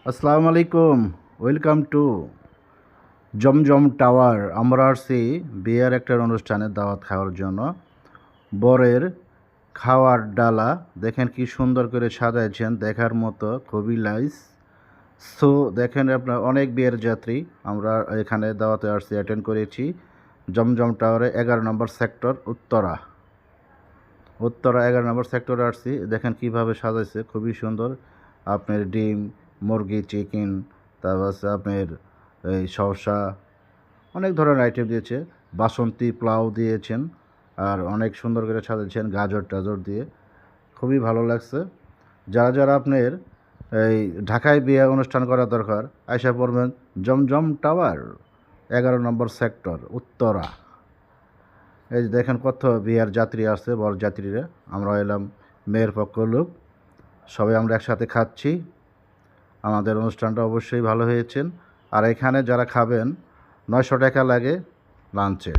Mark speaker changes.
Speaker 1: আসসালামু আলাইকুম। Welcome to Zamzam tower. আমরা আসছি বিয়ের একটা অনুষ্ঠানে দাওয়াত খাওয়ার জন্য। বরের খাওয়ার ডালা দেখেন কি সুন্দর করে সাজাইছেন, দেখার মতো, খুবই নাইস। সো দেখেন আপনার অনেক বিয়ের যাত্রী আমরা এখানে দাওয়াতে আসছি, অ্যাটেন্ড করেছি। জমজম টাওয়ারে 11 নম্বর সেক্টর উত্তরা 11 নম্বর সেক্টরে আসছি। দেখেন কিভাবে সাজাইছে, খুবই সুন্দর। আপনার ডিম, মুরগি, চিকেন, তারপর হচ্ছে আপনার এই শসা, অনেক ধরনের আইটেম দিয়েছে। বাসন্তী পোলাও দিয়েছেন, আর অনেক সুন্দর করে সাজিয়েছেন গাজর টাজর দিয়ে, খুবই ভালো লাগছে। যারা যারা আপনার এই ঢাকায় বিয়ে অনুষ্ঠান করা দরকার, আয়সা পড়বেন জমজম টাওয়ার, 11 নম্বর সেক্টর উত্তরা। এই যে দেখেন কত বিয়ার যাত্রী আছে, বর যাত্রীরা। আমরা এলাম মেয়ের পক্ষ লোক, সবাই আমরা একসাথে খাচ্ছি। আমাদের অনুষ্ঠানটা অবশ্যই ভালো হয়েছেন। আর এখানে যারা খাবেন 900 টাকা লাগে লাঞ্চে।